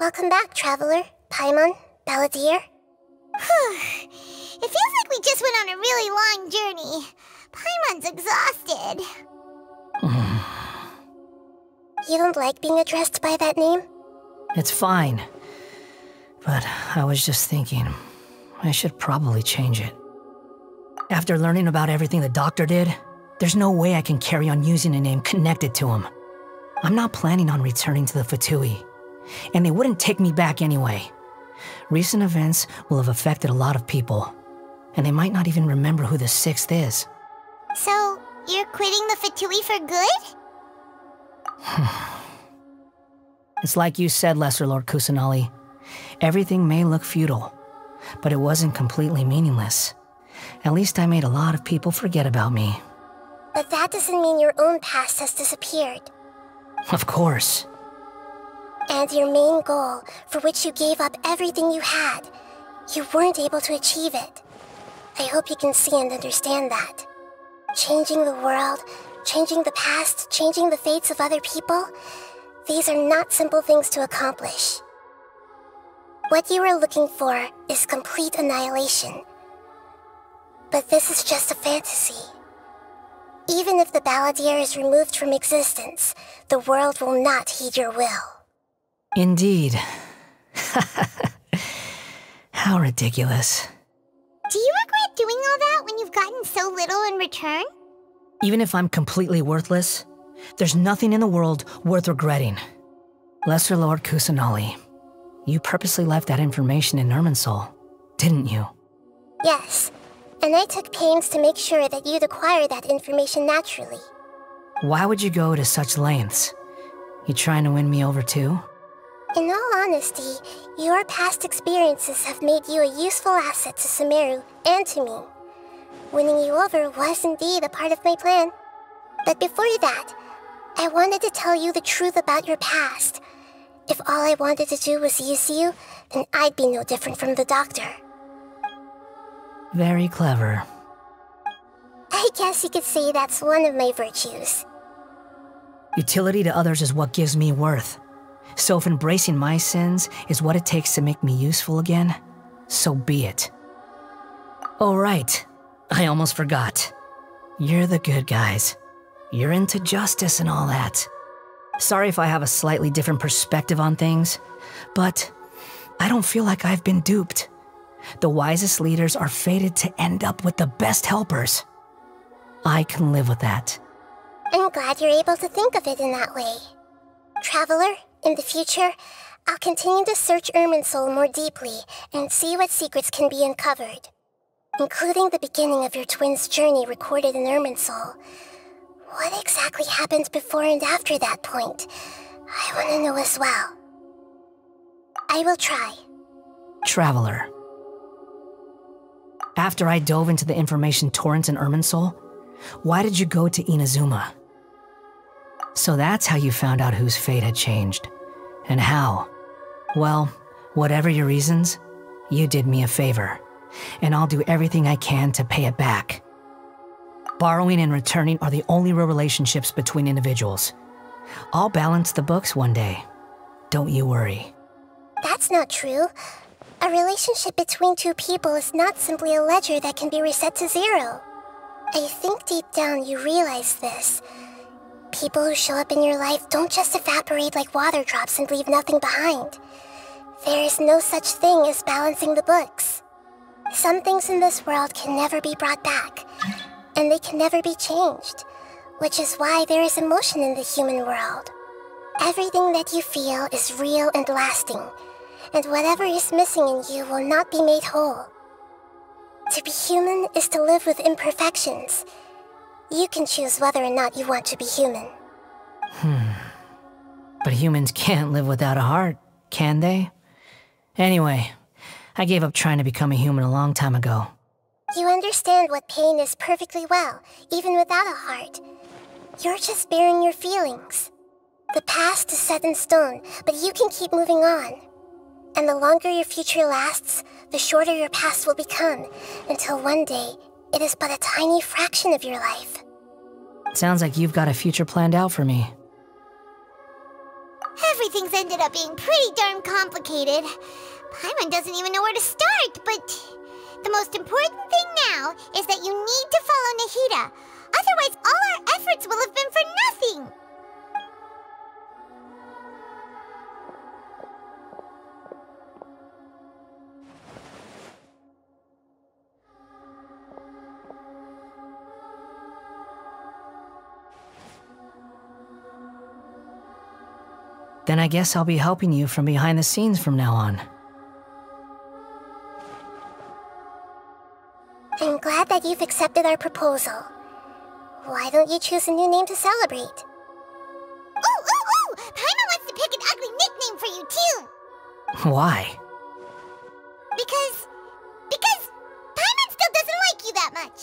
Welcome back, Traveler, Paimon, Balladeer. It feels like we just went on a really long journey. Paimon's exhausted. You don't like being addressed by that name? It's fine. But I was just thinking, I should probably change it. After learning about everything the doctor did, there's no way I can carry on using a name connected to him. I'm not planning on returning to the Fatui, and they wouldn't take me back anyway. Recent events will have affected a lot of people, and they might not even remember who the sixth is. So, you're quitting the Fatui for good? It's like you said, Lesser Lord Kusanali. Everything may look futile, but it wasn't completely meaningless. At least I made a lot of people forget about me. But that doesn't mean your own past has disappeared. Of course. And your main goal, for which you gave up everything you had, you weren't able to achieve it. I hope you can see and understand that. Changing the world, changing the past, changing the fates of other people, these are not simple things to accomplish. What you are looking for is complete annihilation. But this is just a fantasy. Even if the Balladeer is removed from existence, the world will not heed your will. Indeed. How ridiculous. Do you regret doing all that when you've gotten so little in return? Even if I'm completely worthless, there's nothing in the world worth regretting. Lesser Lord Kusanali, you purposely left that information in Irminsul, didn't you? Yes, and I took pains to make sure that you'd acquire that information naturally. Why would you go to such lengths? You trying to win me over too? In all honesty, your past experiences have made you a useful asset to Sumeru and to me. Winning you over was indeed a part of my plan. But before that, I wanted to tell you the truth about your past. If all I wanted to do was use you, then I'd be no different from the Doctor. Very clever. I guess you could say that's one of my virtues. Utility to others is what gives me worth. So if embracing my sins is what it takes to make me useful again, so be it. Oh right, I almost forgot. You're the good guys. You're into justice and all that. Sorry if I have a slightly different perspective on things, but I don't feel like I've been duped. The wisest leaders are fated to end up with the best helpers. I can live with that. I'm glad you're able to think of it in that way. Traveler, in the future, I'll continue to search Irminsul more deeply and see what secrets can be uncovered, including the beginning of your twins' journey recorded in Irminsul. What exactly happened before and after that point? I want to know as well. I will try. Traveler. After I dove into the information torrents in Irminsul, why did you go to Inazuma? So that's how you found out whose fate had changed. And how? Well, whatever your reasons, you did me a favor, and I'll do everything I can to pay it back. Borrowing and returning are the only real relationships between individuals. I'll balance the books one day. Don't you worry. That's not true. A relationship between two people is not simply a ledger that can be reset to zero. I think deep down you realize this. People who show up in your life don't just evaporate like water drops and leave nothing behind. There is no such thing as balancing the books. Some things in this world can never be brought back, and they can never be changed, which is why there is emotion in the human world. Everything that you feel is real and lasting, and whatever is missing in you will not be made whole. To be human is to live with imperfections. You can choose whether or not you want to be human. But humans can't live without a heart, can they? Anyway, I gave up trying to become a human a long time ago. You understand what pain is perfectly well, even without a heart. You're just bearing your feelings. The past is set in stone, but you can keep moving on. And the longer your future lasts, the shorter your past will become, until one day, it is but a tiny fraction of your life. Sounds like you've got a future planned out for me. Everything's ended up being pretty darn complicated. Paimon doesn't even know where to start, but the most important thing now is that you need to follow Nahida. Otherwise, all our efforts will have been for nothing. Then I guess I'll be helping you from behind the scenes from now on. I'm glad that you've accepted our proposal. Why don't you choose a new name to celebrate? Ooh! Paimon wants to pick an ugly nickname for you, too! Why? Because Paimon still doesn't like you that much.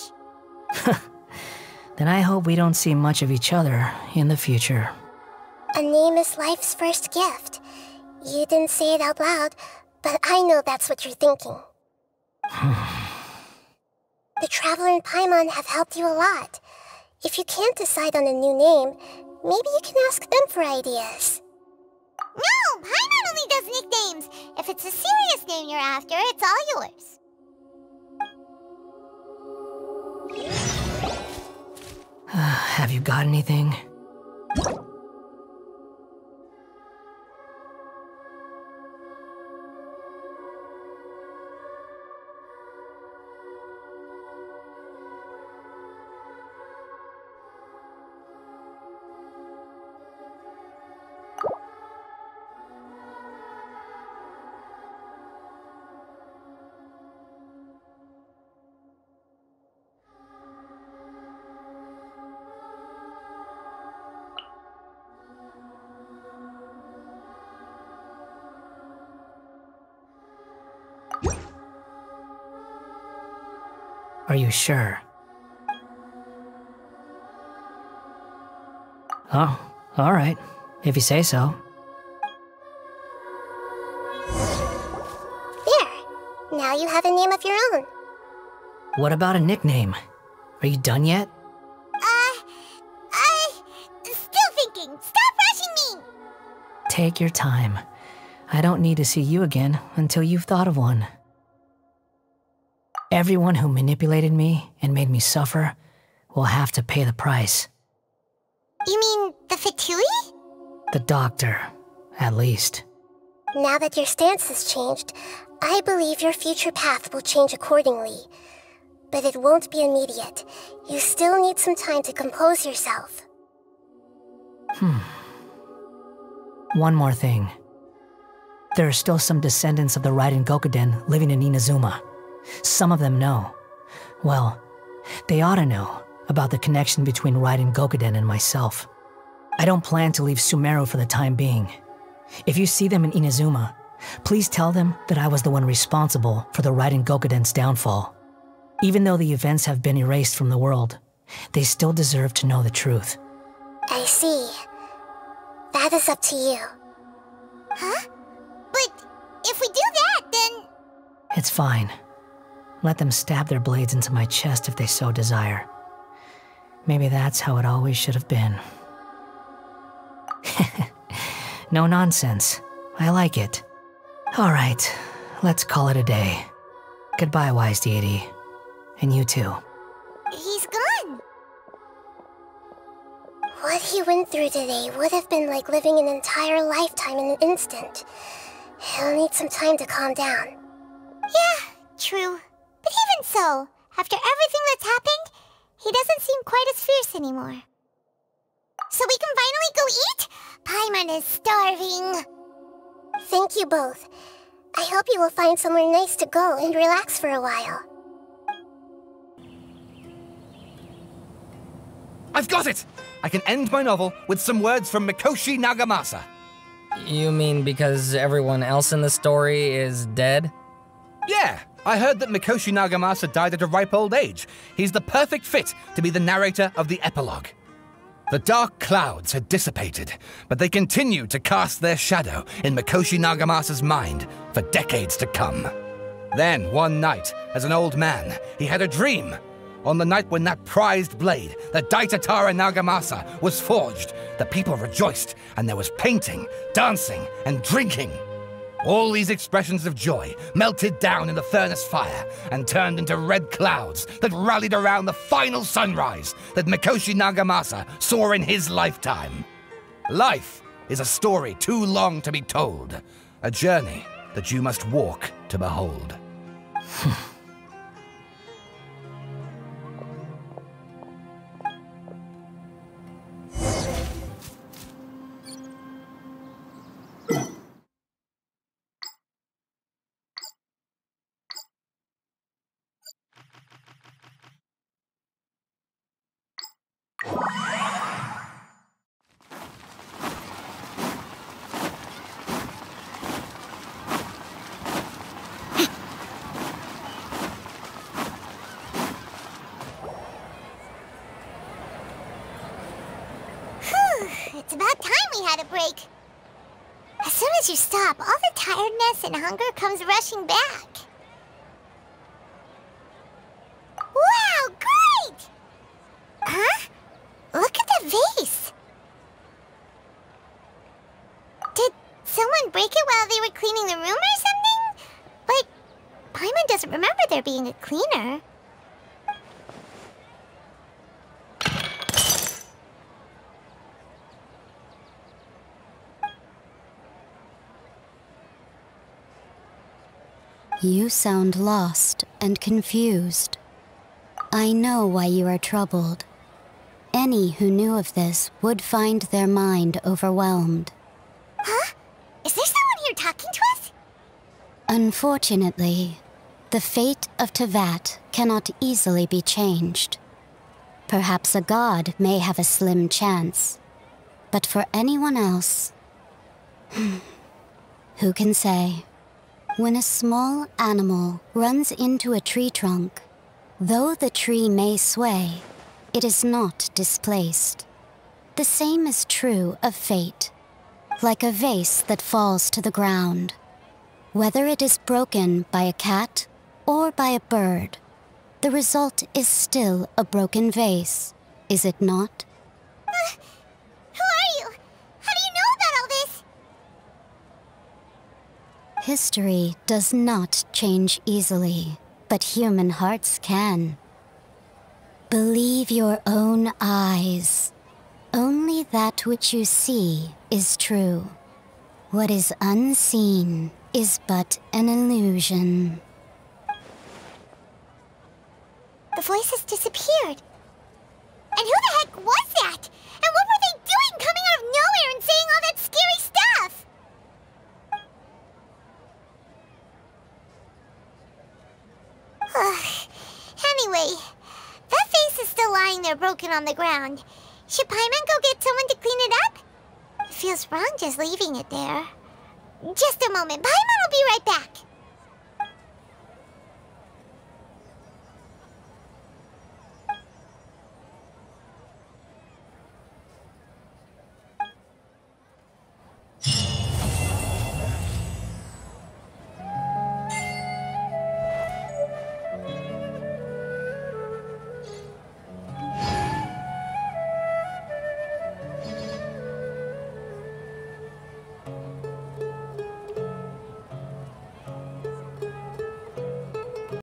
Then I hope we don't see much of each other in the future. A name is life's first gift. You didn't say it out loud, but I know that's what you're thinking. The Traveler and Paimon have helped you a lot. If you can't decide on a new name, maybe you can ask them for ideas. No! Paimon only does nicknames! If it's a serious name you're after, it's all yours. Have you got anything? Are you sure? Oh, alright. If you say so. There! Now you have a name of your own. What about a nickname? Are you done yet? Still thinking. Stop rushing me! Take your time. I don't need to see you again until you've thought of one. Everyone who manipulated me and made me suffer will have to pay the price. You mean the Fatui? The Doctor, at least. Now that your stance has changed, I believe your future path will change accordingly. But it won't be immediate. You still need some time to compose yourself. One more thing. There are still some descendants of the RaidenGokuden living in Inazuma. Some of them know. Well, they ought to know about the connection between RaidenGokuden and myself. I don't plan to leave Sumeru for the time being. If you see them in Inazuma, please tell them that I was the one responsible for the RaidenGokuden's downfall. Even though the events have been erased from the world, they still deserve to know the truth. I see. That is up to you. Huh? But if we do that, then... It's fine. Let them stab their blades into my chest if they so desire. Maybe that's how it always should have been. No nonsense. I like it. Alright, let's call it a day. Goodbye, wise deity. And you too. He's gone. What he went through today would have been like living an entire lifetime in an instant. He'll need some time to calm down. Yeah, true. But even so, after everything that's happened, he doesn't seem quite as fierce anymore. So we can finally go eat? Paimon is starving. Thank you both. I hope you will find somewhere nice to go and relax for a while. I've got it! I can end my novel with some words from Mikoshi Nagamasa. You mean because everyone else in the story is dead? Yeah, I heard that Mikoshi Nagamasa died at a ripe old age. He's the perfect fit to be the narrator of the epilogue. The dark clouds had dissipated, but they continued to cast their shadow in Mikoshi Nagamasa's mind for decades to come. Then, one night, as an old man, he had a dream. On the night when that prized blade, the Daitatara Nagamasa, was forged, the people rejoiced, and there was painting, dancing, and drinking. All these expressions of joy melted down in the furnace fire and turned into red clouds that rallied around the final sunrise that Mikoshi Nagamasa saw in his lifetime. Life is a story too long to be told, a journey that you must walk to behold. It's about time we had a break. As soon as you stop, all the tiredness and hunger comes rushing back. Wow, great! Huh? Look at the vase. Did someone break it while they were cleaning the room or something? But Paimon doesn't remember there being a cleaner. You sound lost and confused. I know why you are troubled. Any who knew of this would find their mind overwhelmed. Huh? Is there someone here talking to us? Unfortunately, the fate of Teyvat cannot easily be changed. Perhaps a god may have a slim chance, but for anyone else, who can say? When a small animal runs into a tree trunk, though the tree may sway, it is not displaced. The same is true of fate, like a vase that falls to the ground. Whether it is broken by a cat or by a bird, the result is still a broken vase, is it not? Who are you? How do you know about all this? History does not change easily, but human hearts can. Believe your own eyes. Only that which you see is true. What is unseen is but an illusion. The voice has disappeared. And who the heck was that? And what were they doing coming out of nowhere and saying all that scary stuff? Anyway, that vase is still lying there broken on the ground. Should Paimon go get someone to clean it up? It feels wrong just leaving it there. Just a moment, Paimon will be right back.